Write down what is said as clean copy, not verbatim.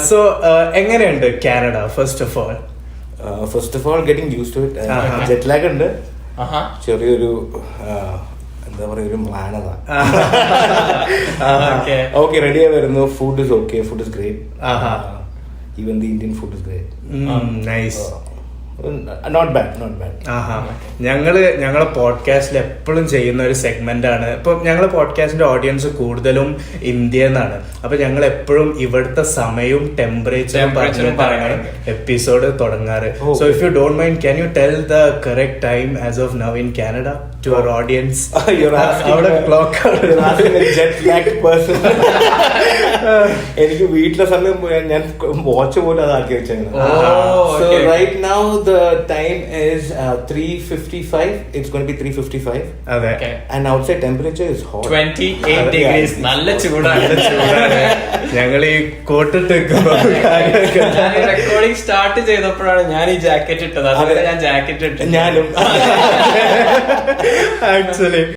So എങ്ങനെയുണ്ട് Canada? First of all getting used to it. Jet lag ഉണ്ട്, ചെറിയൊരു എന്താ പറയുക, ഒരു മ്ലാനത. ഓക്കെ, റെഡിയായി വരുന്നു. Food is okay, food is great. Even the Indian food is great. Nice. Not bad. ഞങ്ങളെ പോഡ്കാസ്റ്റിൽ എപ്പോഴും ചെയ്യുന്ന ഒരു സെഗ്മെന്റ് ആണ്. ഇപ്പൊ ഞങ്ങളെ പോഡ്കാസ്റ്റിന്റെ ഓഡിയൻസ് കൂടുതലും ഇന്ത്യ എന്നാണ്. അപ്പൊ ഞങ്ങൾ എപ്പോഴും ഇവിടുത്തെ സമയവും ടെമ്പറേച്ചറും പറഞ്ഞിട്ടാണ് എപ്പിസോഡ് തുടങ്ങാറ്. So if you don't mind, can you tell the correct time as of now in Canada to our audience? അവിടെ ക്ലോക്ക് എനിക്ക് വീട്ടിലെ സമയം ഞാൻ വാച്ച് പോലും അതാക്കി വെച്ചായിരുന്നു. So right now the time is 3:55. It's going to be 3:55. Okay. And outside temperature is hot. 28 degrees. നല്ല ചൂടാണ്. ഞങ്ങൾ ഈ കോട്ടിട്ട് റെക്കോർഡിംഗ് സ്റ്റാർട്ട് ചെയ്തപ്പോഴാണ് ഞാൻ ഈ ജാക്കറ്റ് ഇട്ടത്. അതുപോലെ ഞാൻ ജാക്കറ്റ് ഇട്ടു. ഞാനും ആക്ച്വലി